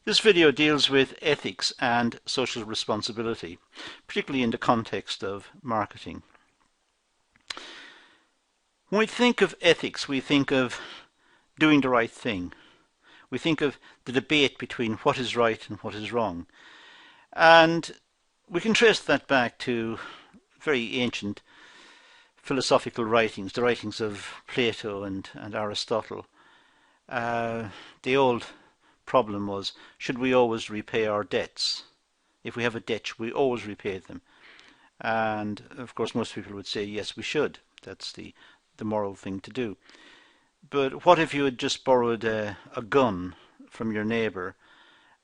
This video deals with ethics and social responsibility, particularly in the context of marketing. When we think of ethics, we think of doing the right thing. We think of the debate between what is right and what is wrong. And we can trace that back to very ancient philosophical writings, the writings of Plato and Aristotle. The old problem was, should we always repay our debts? If we have a debt, should we always repay them? And of course most people would say yes, we should. That's the moral thing to do. But what if you had just borrowed a gun from your neighbour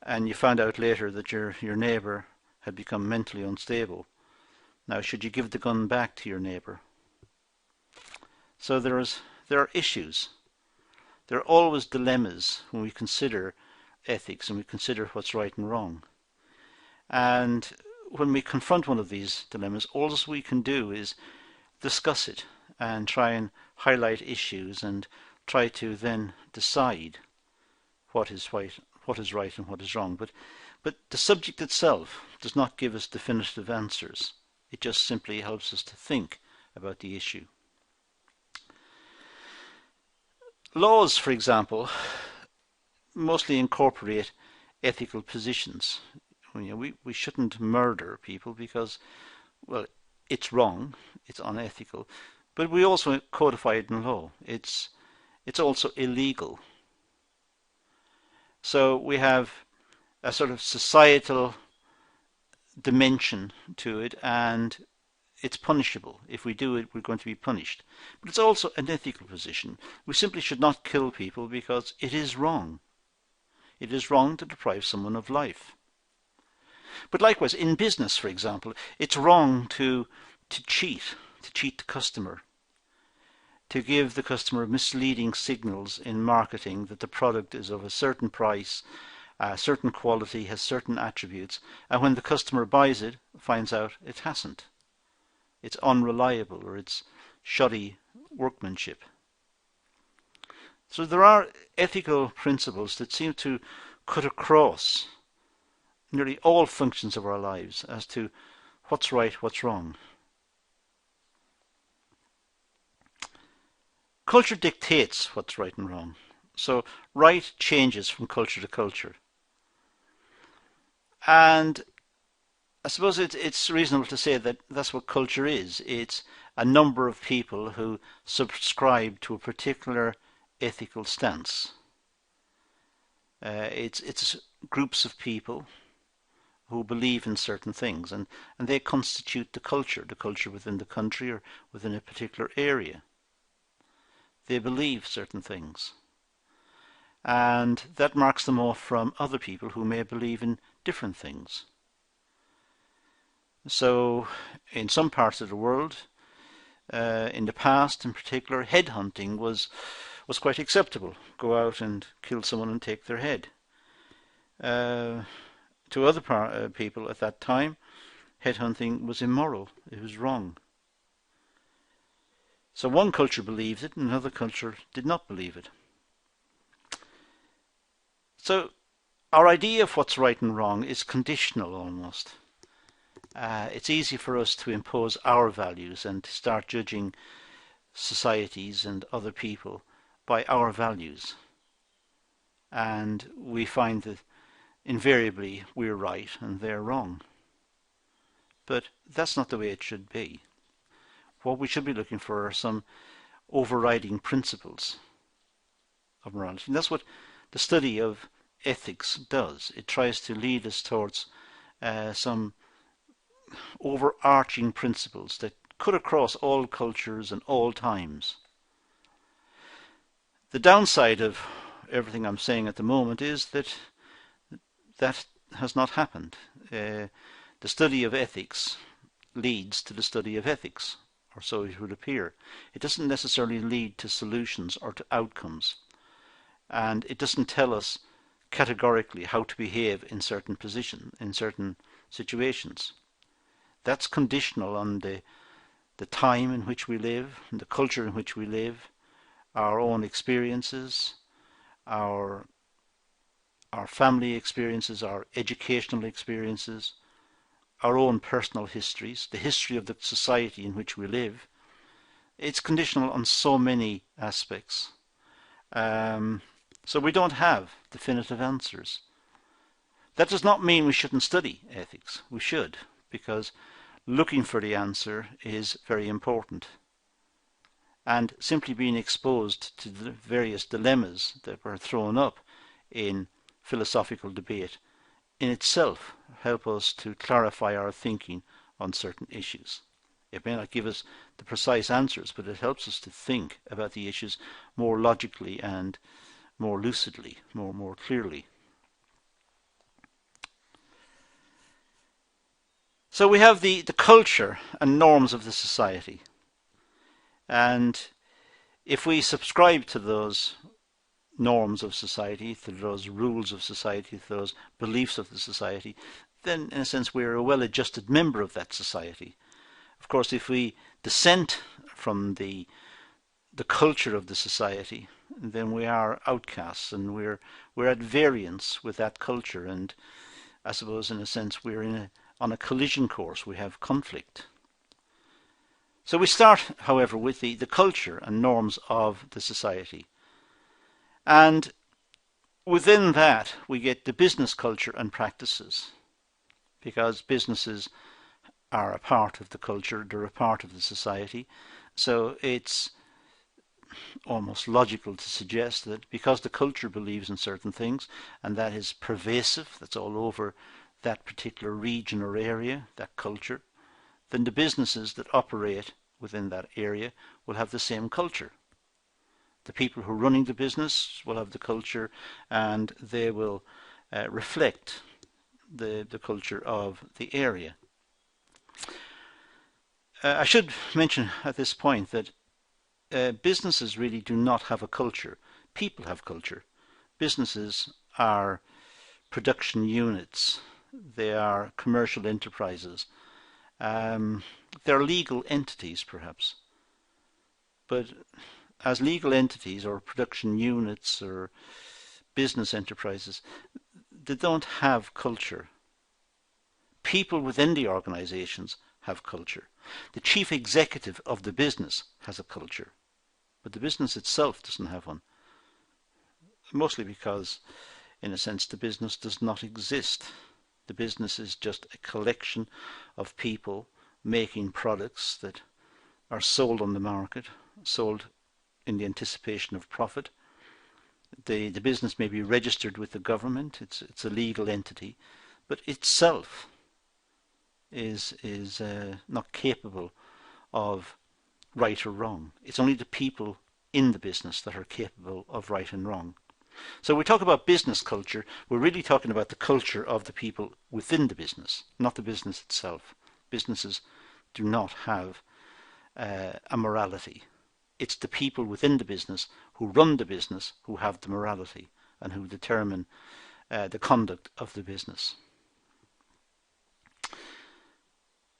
and you found out later that your neighbour had become mentally unstable? Now, should you give the gun back to your neighbour? So there are issues. There are always dilemmas when we consider ethics and we consider what's right and wrong. And when we confront one of these dilemmas, all we can do is discuss it and try and highlight issues and try to then decide what is right and what is wrong. But the subject itself does not give us definitive answers. It just simply helps us to think about the issue. Laws, for example, mostly incorporate ethical positions. We shouldn't murder people because, well, it's wrong, it's unethical, but we also codify it in law. It's also illegal. So we have a sort of societal dimension to it, and it's punishable. If we do it, we're going to be punished. But it's also an ethical position. We simply should not kill people because it is wrong. It is wrong to deprive someone of life. But likewise, in business, for example, it's wrong to cheat the customer, to give the customer misleading signals in marketing that the product is of a certain price, certain quality, has certain attributes, and when the customer buys it, finds out it hasn't. It's unreliable or it's shoddy workmanship. So there are ethical principles that seem to cut across nearly all functions of our lives as to what's right, what's wrong. Culture dictates what's right and wrong. So right changes from culture to culture. And I suppose it's reasonable to say that that's what culture is. It's a number of people who subscribe to a particular ethical stance. It's groups of people who believe in certain things, and they constitute the culture within the country or within a particular area. They believe certain things, and that marks them off from other people who may believe in different things. So in some parts of the world, in the past in particular, headhunting was quite acceptable. Go out and kill someone and take their head. To other people at that time, headhunting was immoral. It was wrong. So one culture believed it and another culture did not believe it. So our idea of what's right and wrong is conditional almost. It's easy for us to impose our values and to start judging societies and other people by our values. And we find that invariably we're right and they're wrong. But that's not the way it should be. What we should be looking for are some overriding principles of morality. And that's what the study of ethics does. It tries to lead us towards some overarching principles that cut across all cultures and all times. The downside of everything I'm saying at the moment is that that has not happened. The study of ethics leads to the study of ethics, or so it would appear. It doesn't necessarily lead to solutions or to outcomes, and it doesn't tell us categorically how to behave in certain situations. That's conditional on the time in which we live, the culture in which we live, our own experiences, our our family experiences, our educational experiences, our own personal histories, the history of the society in which we live. It's conditional on so many aspects. So we don't have definitive answers. That does not mean we shouldn't study ethics. We should, because looking for the answer is very important. And simply being exposed to the various dilemmas that were thrown up in philosophical debate in itself help us to clarify our thinking on certain issues. It may not give us the precise answers, but it helps us to think about the issues more logically and more lucidly, more clearly. So we have the culture and norms of the society. And if we subscribe to those norms of society, to those rules of society, to those beliefs of the society, then in a sense we're a well-adjusted member of that society. Of course, if we dissent from the culture of the society, then we are outcasts and we're at variance with that culture, and I suppose in a sense we're on a collision course. We have conflict. So we start, however, with the culture and norms of the society. And within that, we get the business culture and practices, because businesses are a part of the culture, they're a part of the society. So it's almost logical to suggest that because the culture believes in certain things, and that is pervasive, that's all over that particular region or area, that culture, then the businesses that operate within that area will have the same culture. The people who are running the business will have the culture, and they will reflect the culture of the area. I should mention at this point that businesses really do not have a culture. People have culture. Businesses are production units. They are commercial enterprises. They're legal entities, perhaps. But as legal entities or production units or business enterprises, they don't have culture. People within the organizations have culture. The chief executive of the business has a culture, but the business itself doesn't have one. Mostly because, in a sense, the business does not exist. The business is just a collection of people making products that are sold on the market, sold in the anticipation of profit. The business may be registered with the government. It's a legal entity, but itself is not capable of right or wrong. It's only the people in the business that are capable of right and wrong. So when we talk about business culture, we're really talking about the culture of the people within the business, not the business itself. Businesses do not have a morality. It's the people within the business who run the business who have the morality and who determine the conduct of the business.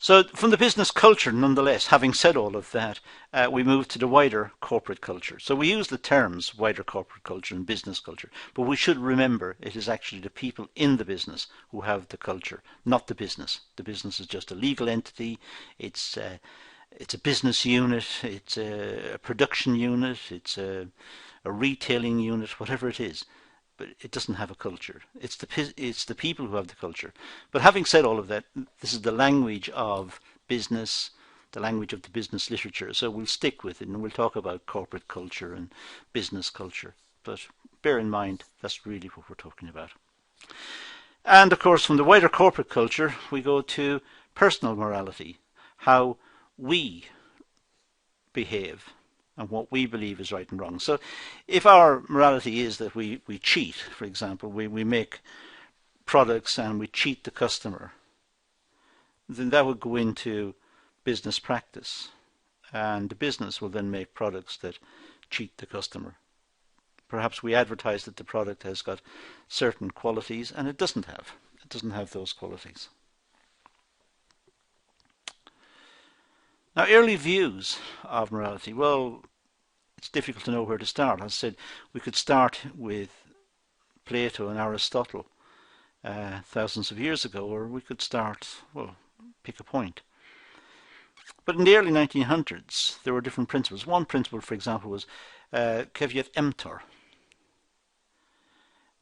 So from the business culture, nonetheless, having said all of that, we move to the wider corporate culture. So we use the terms wider corporate culture and business culture, but we should remember it is actually the people in the business who have the culture, not the business. The business is just a legal entity. It's a business unit. It's a production unit. It's a retailing unit, whatever it is. But it doesn't have a culture. It's the people who have the culture. But having said all of that, this is the language of business, the language of the business literature. So we'll stick with it and we'll talk about corporate culture and business culture. But bear in mind, that's really what we're talking about. And of course, from the wider corporate culture, we go to personal morality, how we behave and what we believe is right and wrong. So if our morality is that we cheat, for example, we make products and we cheat the customer, then that would go into business practice. And the business will then make products that cheat the customer. Perhaps we advertise that the product has got certain qualities and it doesn't have. It doesn't have those qualities. Now, early views of morality, well, it's difficult to know where to start. As I said, we could start with Plato and Aristotle thousands of years ago, or we could start, well, pick a point. But in the early 1900s, there were different principles. One principle, for example, was caveat emptor.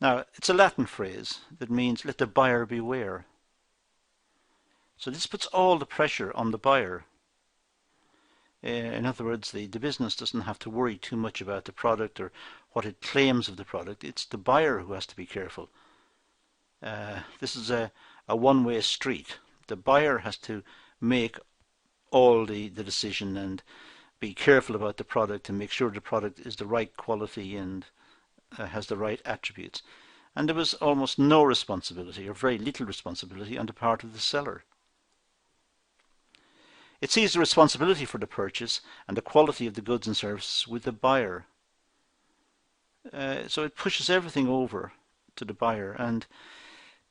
Now, it's a Latin phrase that means let the buyer beware. So this puts all the pressure on the buyer. In other words, the business doesn't have to worry too much about the product or what it claims of the product. It's the buyer who has to be careful. This is a one-way street. The buyer has to make all the decision and be careful about the product and make sure the product is the right quality and has the right attributes. And there was almost no responsibility, or very little responsibility, on the part of the seller. It sees the responsibility for the purchase and the quality of the goods and services with the buyer. So it pushes everything over to the buyer, and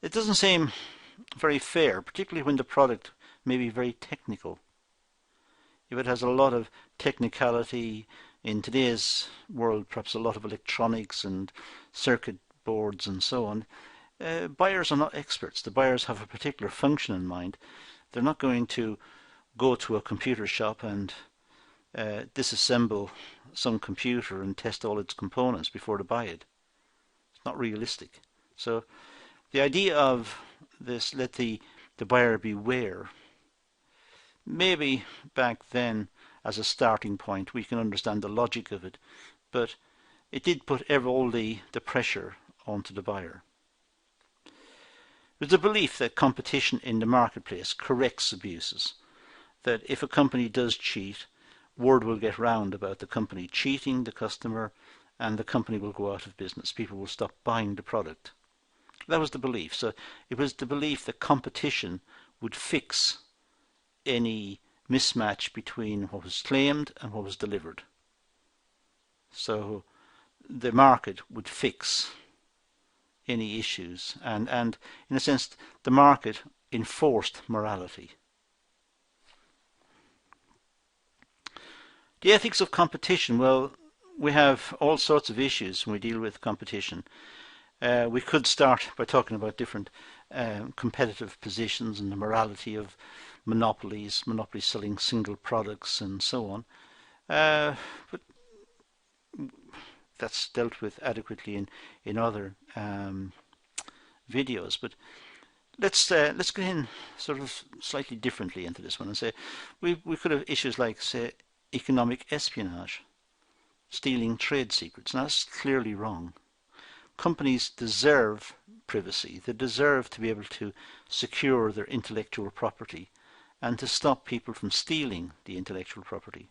it doesn't seem very fair, particularly when the product may be very technical. If it has a lot of technicality, in today's world perhaps a lot of electronics and circuit boards and so on, buyers are not experts. The buyers have a particular function in mind. They're not going to go to a computer shop and disassemble some computer and test all its components before they buy it. It's not realistic. So the idea of this, let the buyer beware, maybe back then as a starting point we can understand the logic of it, but it did put all the pressure onto the buyer. There's a belief that competition in the marketplace corrects abuses, that if a company does cheat, word will get round about the company cheating the customer and the company will go out of business. People will stop buying the product. That was the belief. So it was the belief that competition would fix any mismatch between what was claimed and what was delivered. So the market would fix any issues, and in a sense the market enforced morality. The ethics of competition, well, we have all sorts of issues when we deal with competition. We could start by talking about different competitive positions and the morality of monopolies selling single products and so on. But that's dealt with adequately in other videos. But let's get in sort of slightly differently into this one and say we could have issues like, say, economic espionage, stealing trade secrets. Now that's clearly wrong. Companies deserve privacy. They deserve to be able to secure their intellectual property and to stop people from stealing the intellectual property.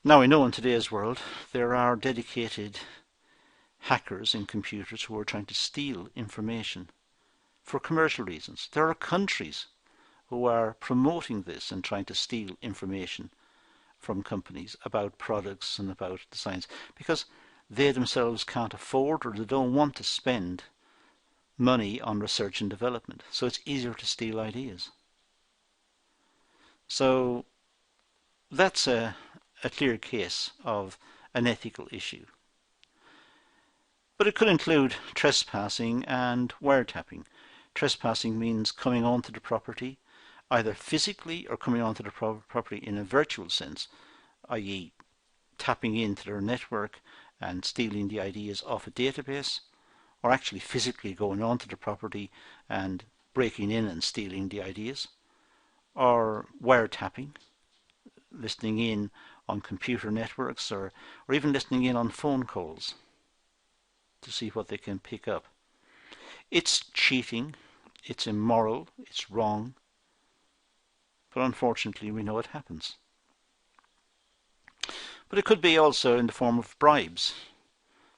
Now we know in today's world there are dedicated hackers in computers who are trying to steal information for commercial reasons. There are countries who are promoting this and trying to steal information from companies about products and about the science because they themselves can't afford or they don't want to spend money on research and development. So it's easier to steal ideas. So that's a clear case of an ethical issue. But it could include trespassing and wiretapping. Trespassing means coming onto the property, either physically or coming onto the property in a virtual sense, i.e. tapping into their network and stealing the ideas off a database, or actually physically going onto the property and breaking in and stealing the ideas, or wiretapping, listening in on computer networks, or even listening in on phone calls to see what they can pick up. It's cheating, it's immoral, it's wrong, but unfortunately we know it happens. But it could be also in the form of bribes.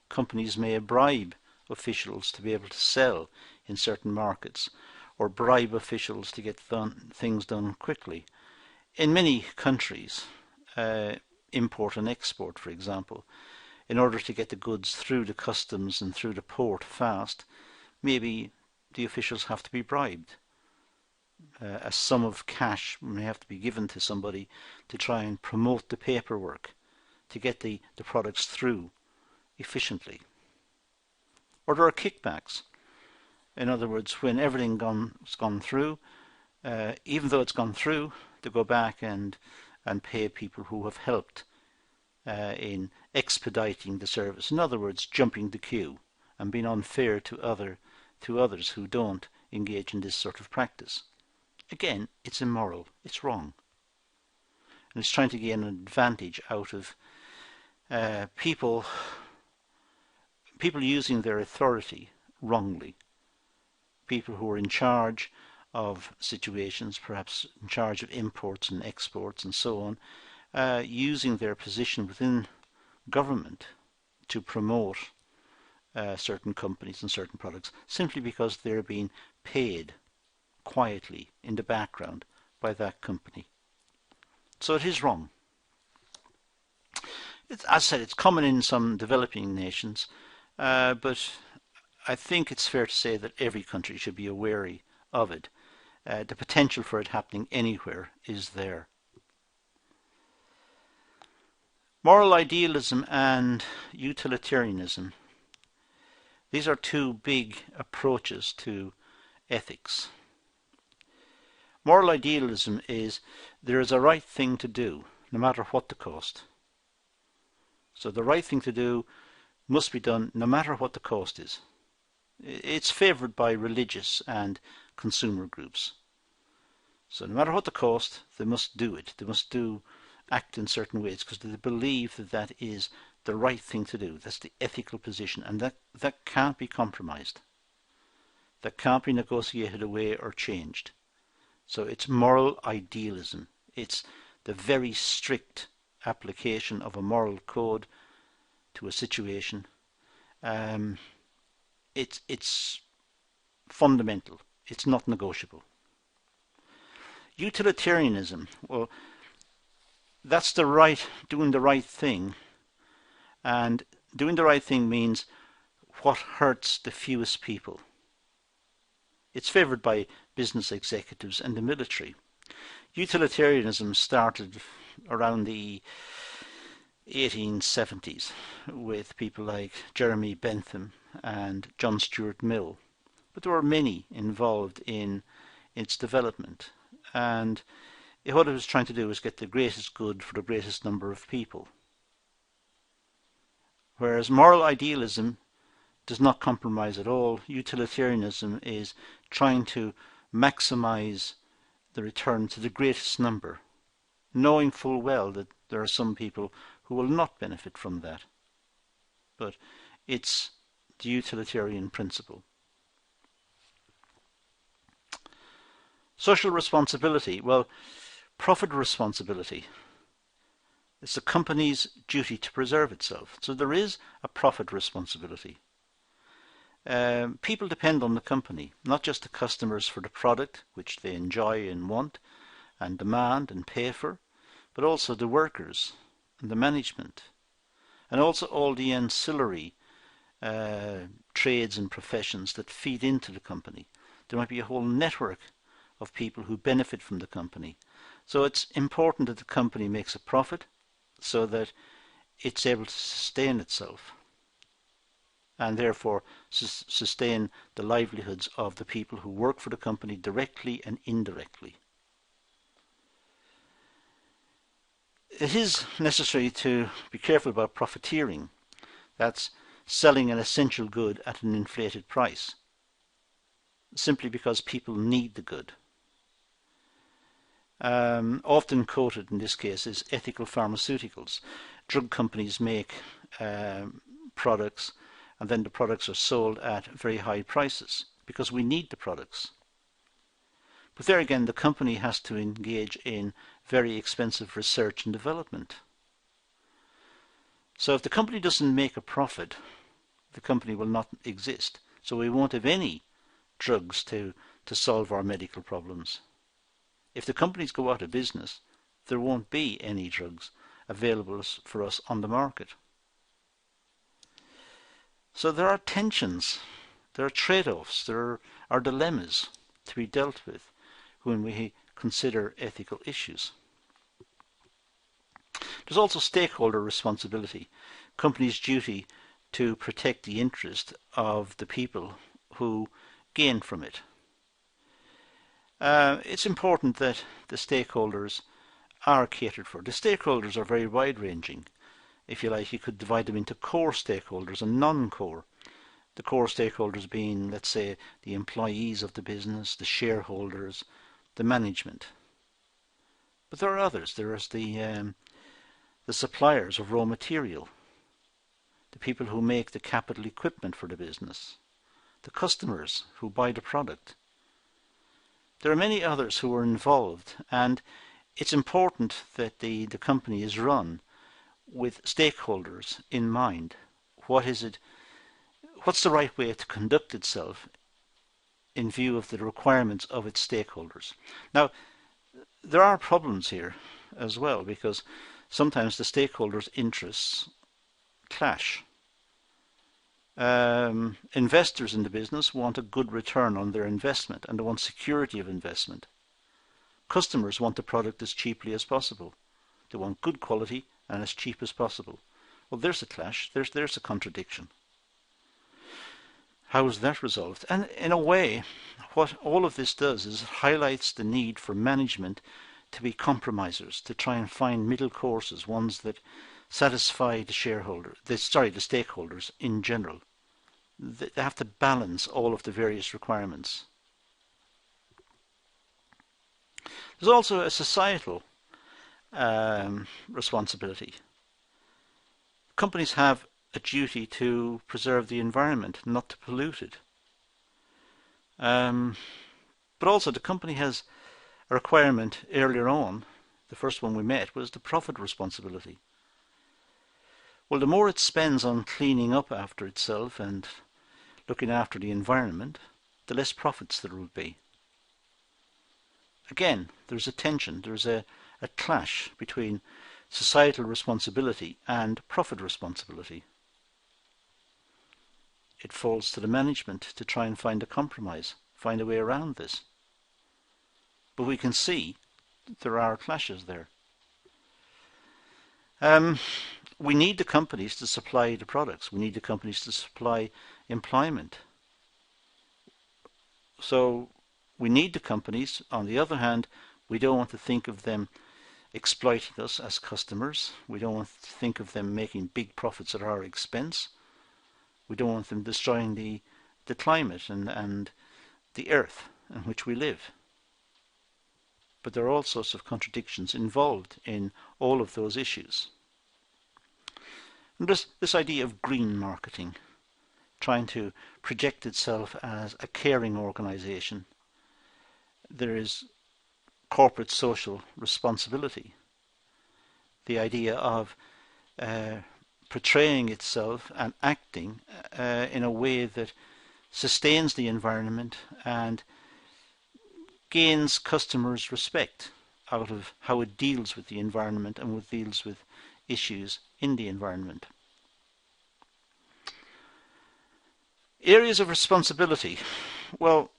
Companies may bribe officials to be able to sell in certain markets, or bribe officials to get things done quickly. In many countries, import and export, for example, in order to get the goods through the customs and through the port fast, maybe the officials have to be bribed. A sum of cash may have to be given to somebody to try and promote the paperwork to get the products through efficiently. Or there are kickbacks. In other words, when everything has gone through, even though it's gone through, to go back and pay people who have helped in expediting the service. In other words, jumping the queue and being unfair to others who don't engage in this sort of practice. Again, it's immoral. It's wrong. And it's trying to gain an advantage out of people using their authority wrongly. People who are in charge of situations, perhaps in charge of imports and exports and so on, using their position within government to promote certain companies and certain products simply because they're being paid quietly in the background by that company. So it is wrong. As I said, it's common in some developing nations, but I think it's fair to say that every country should be wary of it. The potential for it happening anywhere is there. Moral idealism and utilitarianism. These are two big approaches to ethics. Moral idealism is there is a right thing to do, no matter what the cost. So the right thing to do must be done no matter what the cost is. It's favoured by religious and consumer groups. So no matter what the cost, they must do it. They must act in certain ways because they believe that that is the right thing to do. That's the ethical position, and that can't be compromised. That can't be negotiated away or changed. So it's moral idealism. It's the very strict application of a moral code to a situation. It's fundamental. It's not negotiable. Utilitarianism, well, that's doing the right thing. And doing the right thing means what hurts the fewest people. It's favoured by business executives and the military. Utilitarianism started around the 1870s with people like Jeremy Bentham and John Stuart Mill. But there were many involved in its development. And what it was trying to do was get the greatest good for the greatest number of people. Whereas moral idealism does not compromise at all. Utilitarianism is trying to maximize the return to the greatest number, knowing full well that there are some people who will not benefit from that. But it's the utilitarian principle. Social responsibility. Well, profit responsibility. It's the company's duty to preserve itself. So there is a profit responsibility. People depend on the company, not just the customers for the product, which they enjoy and want and demand and pay for, but also the workers and the management, and also all the ancillary trades and professions that feed into the company. There might be a whole network of people who benefit from the company. So it's important that the company makes a profit so that it's able to sustain itself and therefore sustain the livelihoods of the people who work for the company directly and indirectly. It is necessary to be careful about profiteering. That's selling an essential good at an inflated price, simply because people need the good. Often quoted in this case is ethical pharmaceuticals. Drug companies make products, and then the products are sold at very high prices because we need the products. But there again, the company has to engage in very expensive research and development. So if the company doesn't make a profit, the company will not exist. So we won't have any drugs to solve our medical problems. If the companies go out of business, there won't be any drugs available for us on the market. So there are tensions, there are trade-offs, there are dilemmas to be dealt with when we consider ethical issues. There's also stakeholder responsibility, companies' duty to protect the interest of the people who gain from it. It's important that the stakeholders are catered for. The stakeholders are very wide-ranging. If you like, you could divide them into core stakeholders and non-core. The core stakeholders being, let's say, the employees of the business, the shareholders, the management. But there are others. There is the suppliers of raw material, the people who make the capital equipment for the business, the customers who buy the product. There are many others who are involved, and it's important that the company is run with stakeholders in mind. What's the right way to conduct itself in view of the requirements of its stakeholders? Now, there are problems here as well, because sometimes the stakeholders' interests clash. Investors in the business want a good return on their investment, and they want security of investment. Customers want the product as cheaply as possible. They want good quality and as cheap as possible. Well, there's a clash. There's a contradiction. How is that resolved? And in a way, what all of this does is it highlights the need for management to be compromisers, to try and find middle courses, ones that satisfy the stakeholders in general. They have to balance all of the various requirements. There's also a societal responsibility. Companies have a duty to preserve the environment, not to pollute it. But also the company has a requirement earlier on. The first one we met was the profit responsibility. Well, the more it spends on cleaning up after itself and looking after the environment, the less profits there will be. Again, there's a tension, there's a clash between societal responsibility and profit responsibility. It falls to the management to try and find a compromise, find a way around this. But we can see there are clashes there. We need the companies to supply the products. We need the companies to supply employment. So we need the companies. On the other hand, we don't want to think of them exploiting us as customers. We don't want to think of them making big profits at our expense. We don't want them destroying the climate and the earth in which we live. But there are all sorts of contradictions involved in all of those issues. And there's this idea of green marketing, trying to project itself as a caring organisation. There is corporate social responsibility, the idea of portraying itself and acting in a way that sustains the environment and gains customers' respect out of how it deals with the environment and what deals with issues in the environment. Areas of responsibility. Well,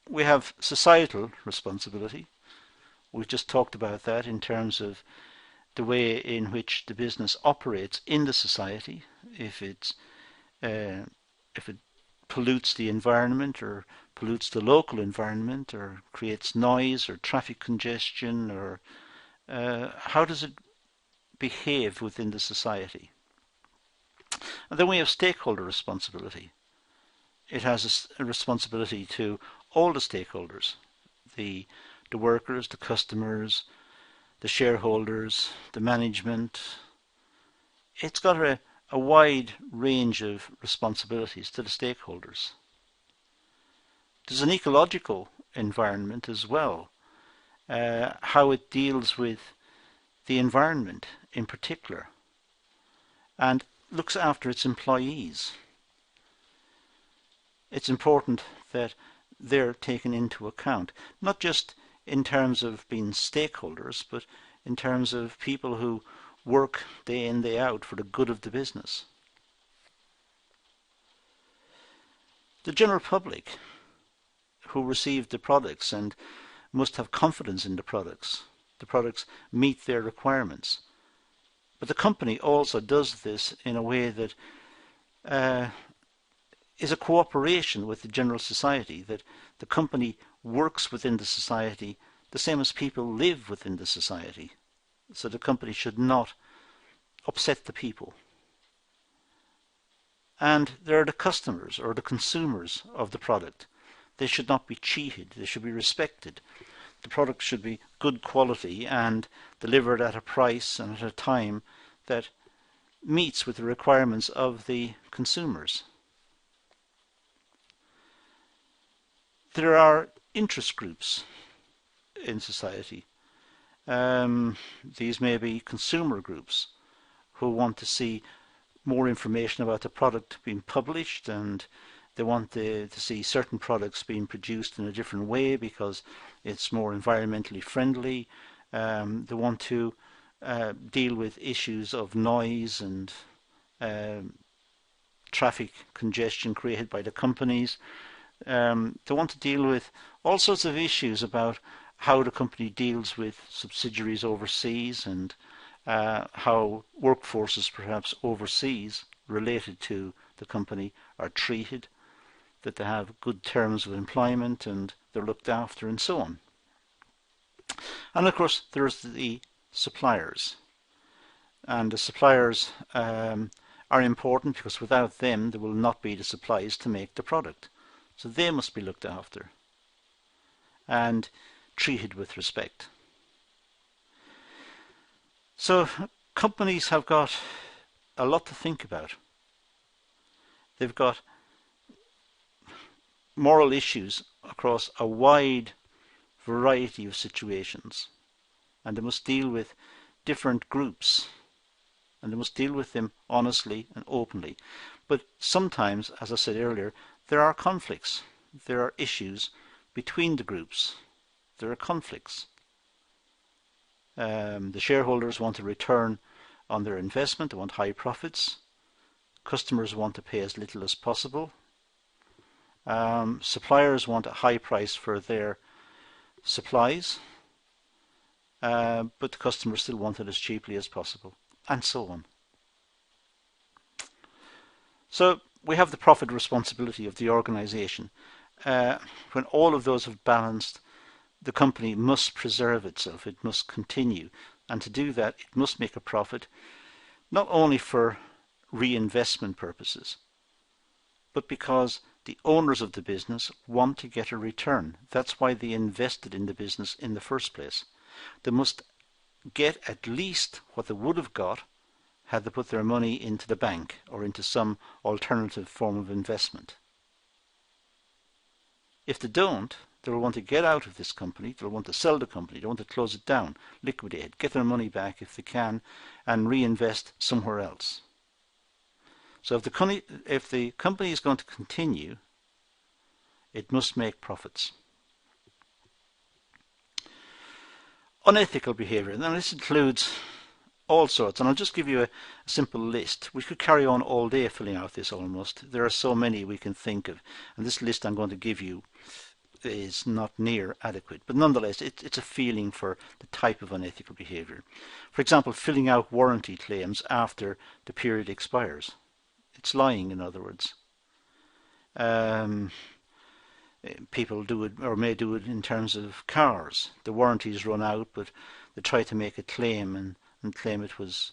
we have societal responsibility. We've just talked about that in terms of the way in which the business operates in the society. If it pollutes the environment or pollutes the local environment or creates noise or traffic congestion, or how does it behave within the society? And then we have stakeholder responsibility. It has a responsibility to all the stakeholders, the workers, the customers, the shareholders, the management. It's got a wide range of responsibilities to the stakeholders. There's an ecological environment as well, how it deals with the environment in particular, and looks after its employees. It's important that they're taken into account, not just in terms of being stakeholders, but in terms of people who work day in, day out for the good of the business. The general public who receive the products and must have confidence in the products meet their requirements. But the company also does this in a way that is a cooperation with the general society, that the company works within the society the same as people live within the society. So the company should not upset the people. And there are the customers or the consumers of the product. They should not be cheated. They should be respected. The product should be good quality and delivered at a price and at a time that meets with the requirements of the consumers. There are interest groups in society. These may be consumer groups who want to see more information about the product being published, and they want to see certain products being produced in a different way because it's more environmentally friendly. They want to deal with issues of noise and traffic congestion created by the companies. They want to deal with all sorts of issues about how the company deals with subsidiaries overseas and how workforces perhaps overseas related to the company are treated, that they have good terms of employment and they're looked after and so on. And of course there's the suppliers. And the suppliers are important because without them there will not be the supplies to make the product. So they must be looked after and treated with respect. So companies have got a lot to think about. They've got moral issues across a wide variety of situations, and they must deal with different groups, and they must deal with them honestly and openly. But sometimes, as I said earlier, there are conflicts. There are issues between the groups. There are conflicts. The shareholders want a return on their investment. They want high profits. Customers want to pay as little as possible. Suppliers want a high price for their supplies, but the customers still want it as cheaply as possible, and so on. So we have the profit responsibility of the organization. When all of those have balanced, the company must preserve itself. It must continue. And to do that, it must make a profit, not only for reinvestment purposes, but because the owners of the business want to get a return. That's why they invested in the business in the first place. They must get at least what they would have got had they put their money into the bank or into some alternative form of investment. If they don't, they will want to get out of this company, they'll want to sell the company, they'll want to close it down, liquidate it, get their money back if they can, and reinvest somewhere else. So if the company is going to continue, it must make profits. Unethical behaviour. Now this includes all sorts, and I'll just give you a simple list. We could carry on all day filling out this almost. There are so many we can think of, and this list I'm going to give you is not near adequate, but nonetheless it's a feeling for the type of unethical behaviour. For example, filling out warranty claims after the period expires. It's lying, in other words. People do it, or may do it in terms of cars. The warranties run out, but they try to make a claim and claim it was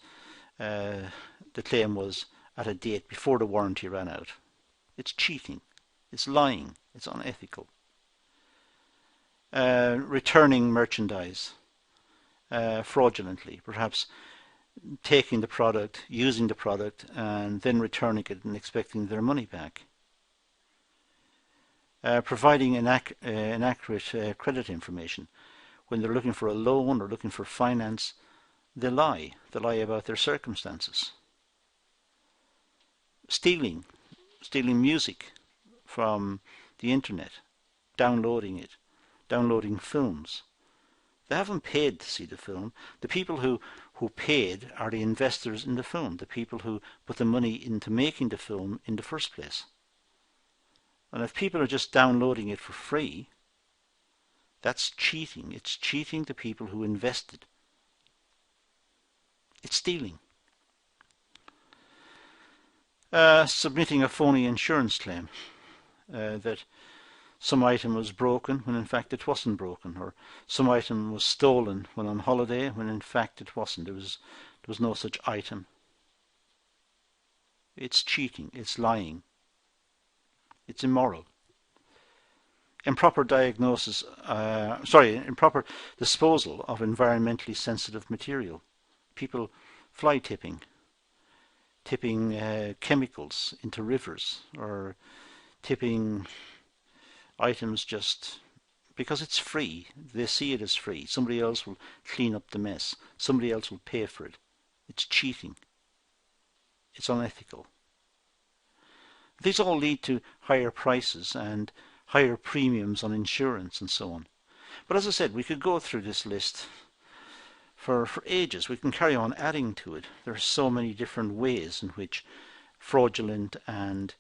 the claim was at a date before the warranty ran out. It's cheating. It's lying. It's unethical. Returning merchandise fraudulently, perhaps taking the product, using the product, and then returning it and expecting their money back. Providing inaccurate credit information. When they're looking for a loan or looking for finance, they lie. They lie about their circumstances. Stealing music from the internet, downloading it, downloading films. They haven't paid to see the film. The people who paid are the investors in the film, the people who put the money into making the film in the first place. And if people are just downloading it for free, that's cheating. It's cheating the people who invested. It's stealing. Submitting a phony insurance claim that some item was broken when in fact it wasn't broken, or some item was stolen when on holiday when in fact it wasn't. There was no such item. It's cheating, it's lying, it's immoral. Improper improper disposal of environmentally sensitive material. People fly tipping chemicals into rivers, or tipping items just because it's free. They see it as free. Somebody else will clean up the mess. Somebody else will pay for it. It's cheating. It's unethical. These all lead to higher prices and higher premiums on insurance and so on. But as I said, we could go through this list for ages. We can carry on adding to it. There are so many different ways in which fraudulent and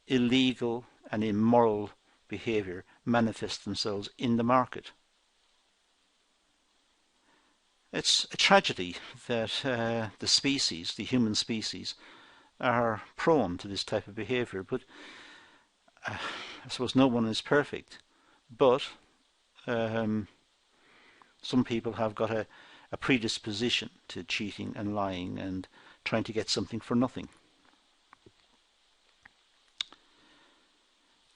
illegal and immoral behaviour manifest themselves in the market. It's a tragedy that the human species, are prone to this type of behaviour, but I suppose no one is perfect. But some people have got a predisposition to cheating and lying and trying to get something for nothing.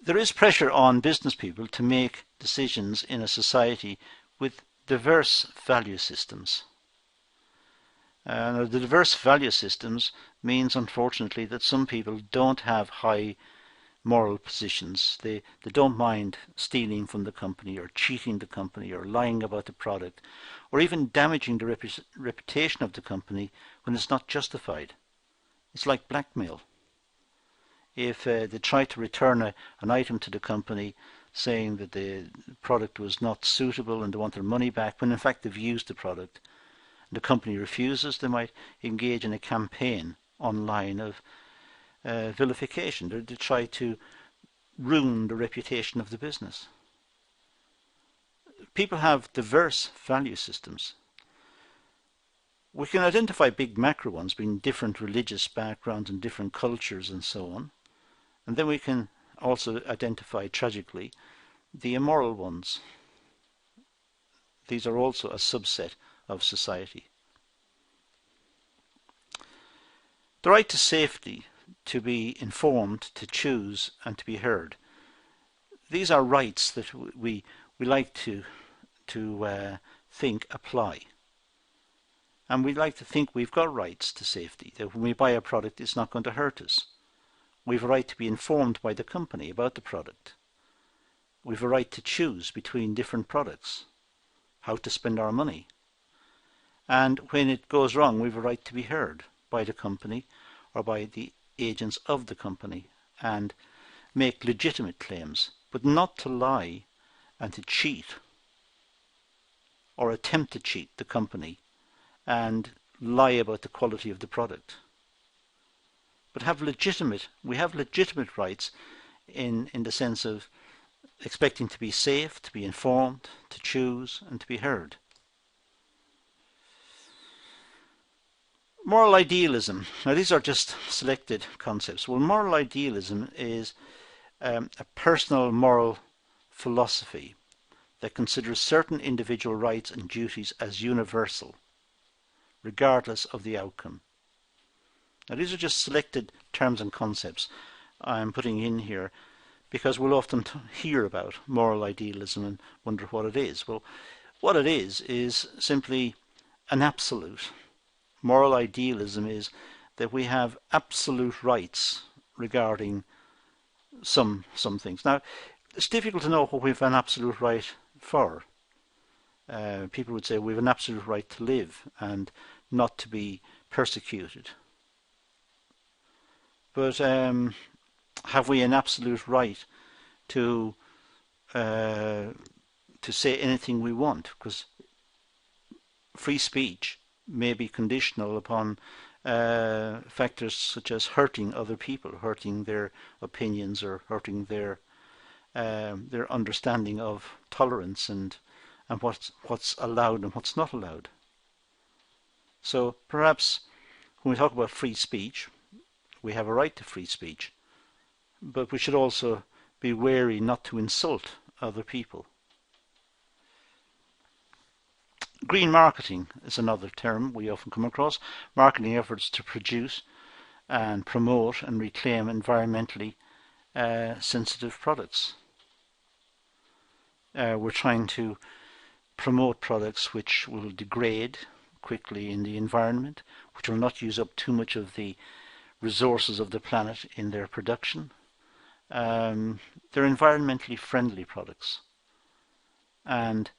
There is pressure on business people to make decisions in a society with diverse value systems. The diverse value systems means, unfortunately, that some people don't have high moral positions. They don't mind stealing from the company, or cheating the company, or lying about the product, or even damaging the reputation of the company when it's not justified. It's like blackmail. If they try to return an item to the company saying that the product was not suitable and they want their money back, when in fact they've used the product, and the company refuses, they might engage in a campaign online of vilification. They try to ruin the reputation of the business. People have diverse value systems. We can identify big macro ones, being different religious backgrounds and different cultures and so on. And then we can also identify, tragically, the immoral ones. These are also a subset of society. The right to safety, to be informed, to choose, and to be heard. These are rights that we like to think apply. And we like to think we've got rights to safety, that when we buy a product it's not going to hurt us. We've a right to be informed by the company about the product. We've a right to choose between different products, how to spend our money. And when it goes wrong, we've a right to be heard by the company or by the agents of the company and make legitimate claims, but not to lie and to cheat or attempt to cheat the company and lie about the quality of the product. But we have legitimate rights in the sense of expecting to be safe, to be informed, to choose, and to be heard. Moral idealism. Now these are just selected concepts. Well, moral idealism is a personal moral philosophy that considers certain individual rights and duties as universal, regardless of the outcome. Now these are just selected terms and concepts I'm putting in here because we'll often hear about moral idealism and wonder what it is. Well, what it is simply an absolute. Moral idealism is that we have absolute rights regarding some things. Now, it's difficult to know what we have an absolute right for. People would say we have an absolute right to live and not to be persecuted. But have we an absolute right to say anything we want? Because free speech may be conditional upon factors such as hurting other people, hurting their opinions, or hurting their understanding of tolerance and what's allowed and what's not allowed. So perhaps when we talk about free speech, we have a right to free speech, but we should also be wary not to insult other people. Green marketing is another term we often come across. Marketing efforts to produce and promote and reclaim environmentally sensitive products. We're trying to promote products which will degrade quickly in the environment, which will not use up too much of the resources of the planet in their production. They're environmentally friendly products, and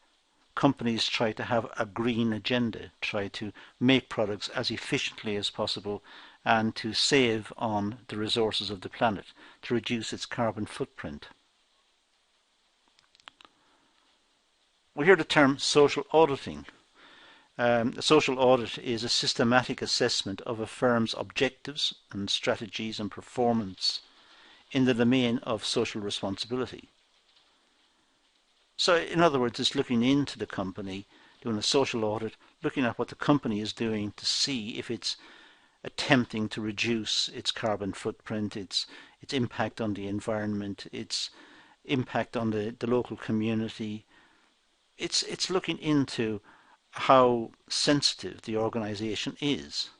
companies try to have a green agenda, try to make products as efficiently as possible and to save on the resources of the planet, to reduce its carbon footprint. We hear the term social auditing. A social audit is a systematic assessment of a firm's objectives and strategies and performance in the domain of social responsibility. So in other words, it's looking into the company, doing a social audit, looking at what the company is doing to see if it's attempting to reduce its carbon footprint, its impact on the environment, its impact on the local community. It's looking into how sensitive the organisation is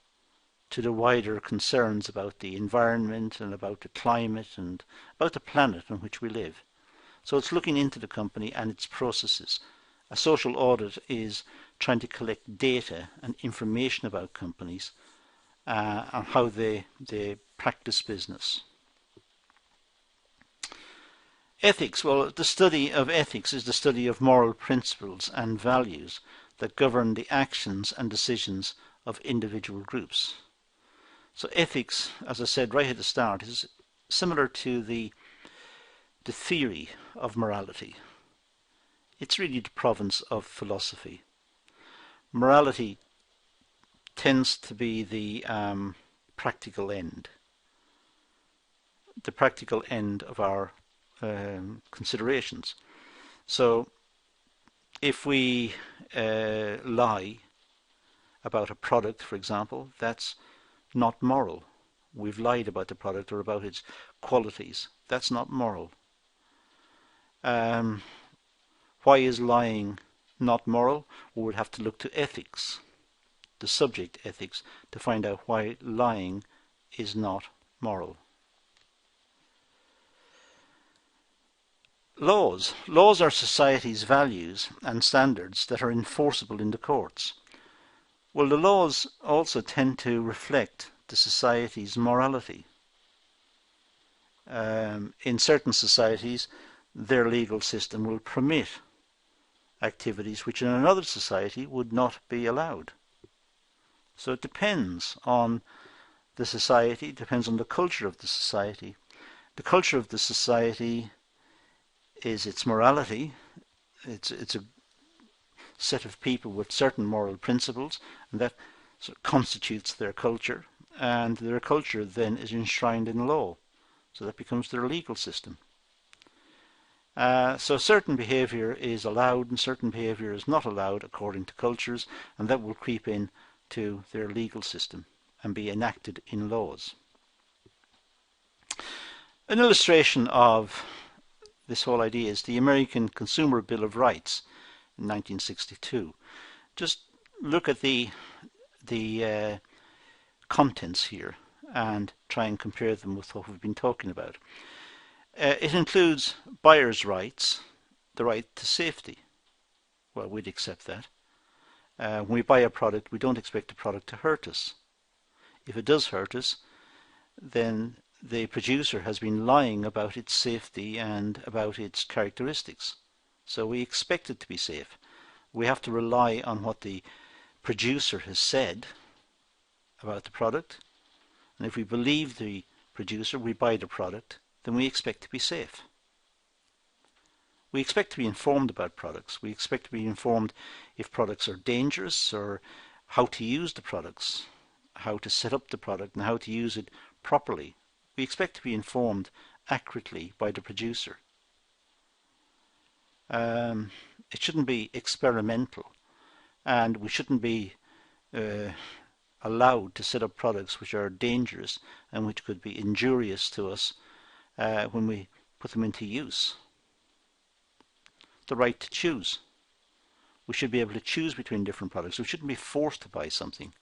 to the wider concerns about the environment and about the climate and about the planet on which we live. So it's looking into the company and its processes. A social audit is trying to collect data and information about companies and how they practice business. Ethics. Well, the study of ethics is the study of moral principles and values that govern the actions and decisions of individual groups. So ethics, as I said right at the start, is similar to the theory of morality. It's really the province of philosophy. Morality tends to be the practical end of our considerations. So if we lie about a product, for example, that's not moral. We've lied about the product or about its qualities. That's not moral. Why is lying not moral? We would have to look to ethics, the subject ethics, to find out why lying is not moral. Laws. Laws are society's values and standards that are enforceable in the courts. Well, the laws also tend to reflect the society's morality. In certain societies, their legal system will permit activities which in another society would not be allowed. So it depends on the society, it depends on the culture of the society. The culture of the society is its morality. It's a set of people with certain moral principles, and that sort of constitutes their culture, and their culture then is enshrined in law, so that becomes their legal system. So certain behaviour is allowed and certain behaviour is not allowed according to cultures, and that will creep in to their legal system and be enacted in laws. An illustration of this whole idea is the American Consumer Bill of Rights in 1962. Just look at the contents here and try and compare them with what we've been talking about. It includes buyers' rights, the right to safety. Well, we'd accept that. When we buy a product, we don't expect the product to hurt us. If it does hurt us, then the producer has been lying about its safety and about its characteristics. So we expect it to be safe. We have to rely on what the producer has said about the product. And if we believe the producer, we buy the product, then we expect to be safe. We expect to be informed about products. We expect to be informed if products are dangerous or how to use the products, how to set up the product and how to use it properly. We expect to be informed accurately by the producer. It shouldn't be experimental, and we shouldn't be allowed to set up products which are dangerous and which could be injurious to us when we put them into use. The right to choose. We should be able to choose between different products. We shouldn't be forced to buy something.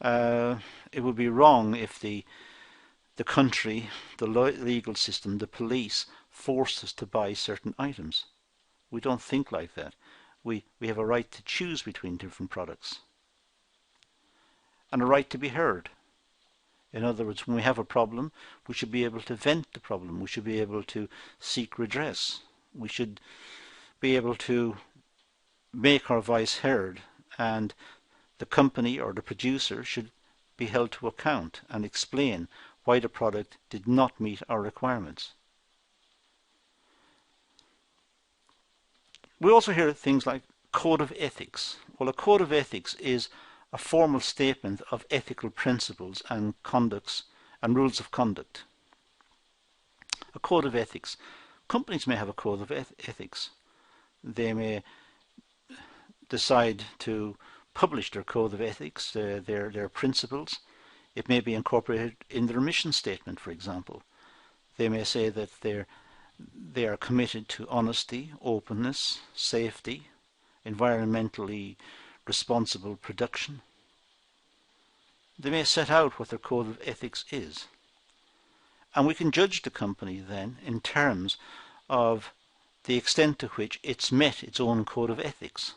It would be wrong if the country, the legal system, the police forced us to buy certain items. We don't think like that. We have a right to choose between different products. And a right to be heard. In other words, when we have a problem, we should be able to vent the problem. We should be able to seek redress. We should be able to make our voice heard, and the company or the producer should be held to account and explain why the product did not meet our requirements. We also hear things like code of ethics. Well, a code of ethics is a formal statement of ethical principles and conducts and rules of conduct. A code of ethics. Companies may have a code of ethics. They may decide to publish their code of ethics, their principles. It may be incorporated in their mission statement, for example. They may say that they are committed to honesty, openness, safety, environmentally responsible production. They may set out what their code of ethics is. And we can judge the company then in terms of the extent to which it's met its own code of ethics.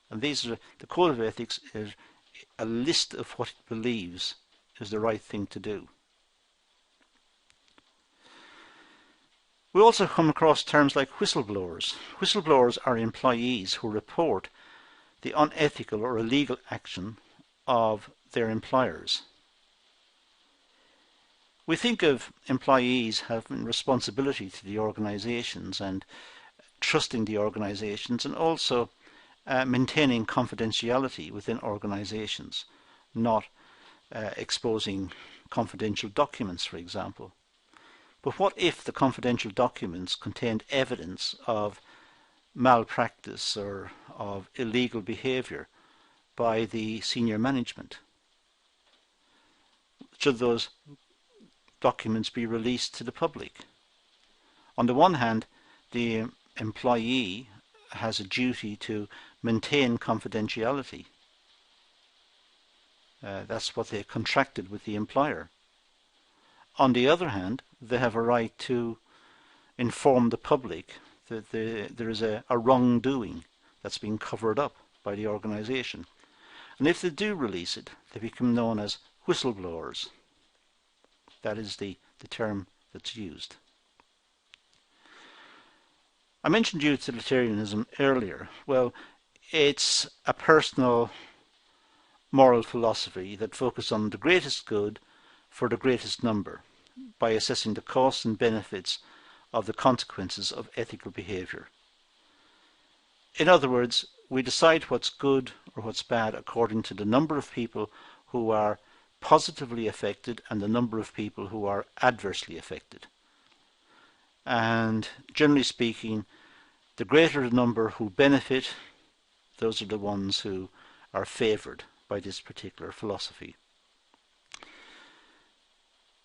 And the code of ethics is a list of what it believes is the right thing to do. We also come across terms like whistleblowers. Whistleblowers are employees who report the unethical or illegal action of their employers. We think of employees having responsibility to the organisations and trusting the organisations, and also maintaining confidentiality within organisations, not exposing confidential documents, for example. But what if the confidential documents contained evidence of malpractice or of illegal behaviour by the senior management? Should those documents be released to the public? On the one hand, the employee has a duty to maintain confidentiality. That's what they contracted with the employer. On the other hand, they have a right to inform the public that there is a wrongdoing that's being covered up by the organisation. And if they do release it, they become known as whistleblowers. That is the term that's used. I mentioned utilitarianism earlier. Well, it's a personal moral philosophy that focuses on the greatest good for the greatest number by assessing the costs and benefits of the consequences of ethical behaviour. In other words, we decide what's good or what's bad according to the number of people who are positively affected and the number of people who are adversely affected. And generally speaking, the greater the number who benefit, those are the ones who are favoured by this particular philosophy.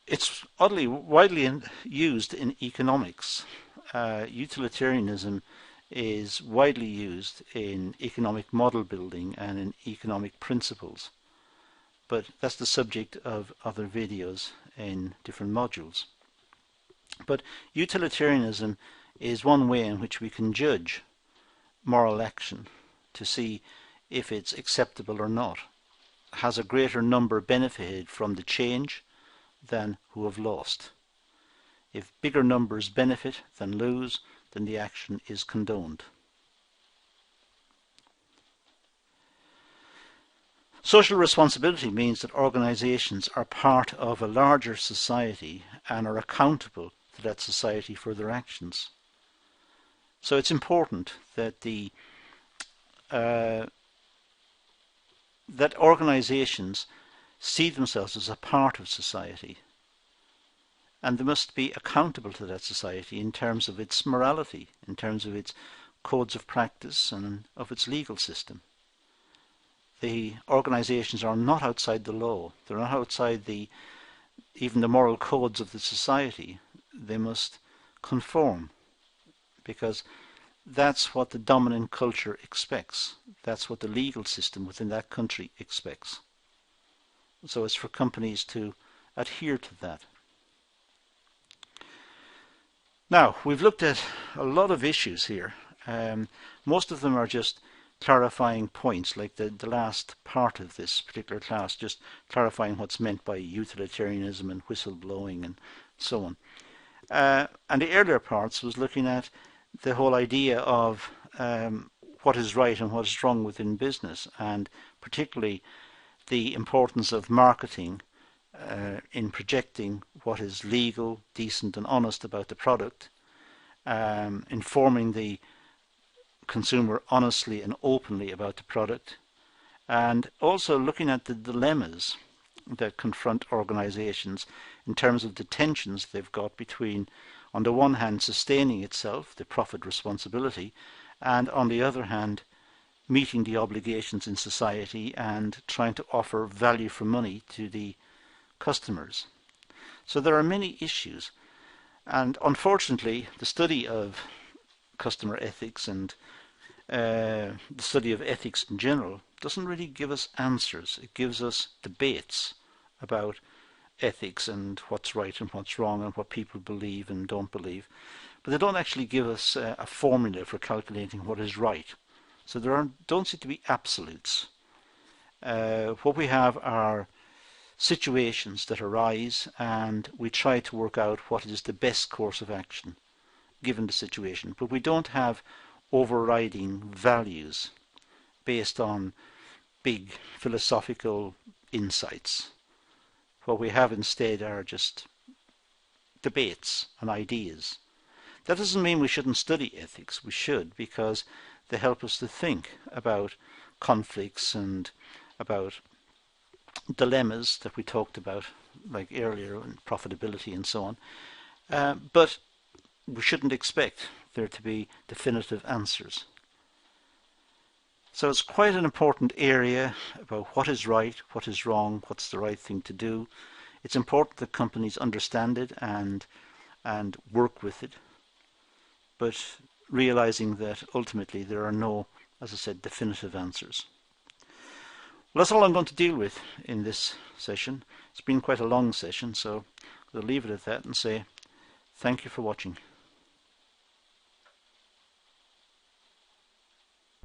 It's widely used in economics. Utilitarianism is widely used in economic model building and in economic principles. But that's the subject of other videos in different modules. But utilitarianism is one way in which we can judge moral action to see if it's acceptable or not. Has a greater number benefited from the change than who have lost? If bigger numbers benefit than lose, then the action is condoned. Social responsibility means that organisations are part of a larger society and are accountable to that society for their actions. So it's important that that organisations see themselves as a part of society, and they must be accountable to that society in terms of its morality, in terms of its codes of practice and of its legal system. the organizations are not outside the law. They're not outside even the moral codes of the society. They must conform, because that's what the dominant culture expects. That's what the legal system within that country expects. So it's for companies to adhere to that. Now, we've looked at a lot of issues here. Most of them are just clarifying points, like the last part of this particular class, just clarifying what's meant by utilitarianism and whistleblowing and so on. And the earlier parts was looking at the whole idea of what is right and what is wrong within business, and particularly the importance of marketing in projecting what is legal, decent and honest about the product, informing the consumer honestly and openly about the product, and also looking at the dilemmas that confront organizations in terms of the tensions they've got between, on the one hand, sustaining itself, the profit responsibility, and on the other hand, meeting the obligations in society and trying to offer value for money to the customers. So there are many issues, and unfortunately the study of customer ethics and the study of ethics in general doesn't really give us answers. It gives us debates about ethics and what's right and what's wrong and what people believe and don't believe, but they don't actually give us a formula for calculating what is right. So there don't seem to be absolutes. What we have are situations that arise, and we try to work out what is the best course of action given the situation, but we don't have overriding values based on big philosophical insights. What we have instead are just debates and ideas. That doesn't mean we shouldn't study ethics. We should, because they help us to think about conflicts and about dilemmas that we talked about, like earlier, and profitability and so on. But we shouldn't expect there to be definitive answers. So it's quite an important area about what is right, what is wrong, what's the right thing to do. It's important that companies understand it and work with it, but realizing that ultimately there are no, as I said, definitive answers. Well, that's all I'm going to deal with in this session. It's been quite a long session, so we'll leave it at that and say thank you for watching.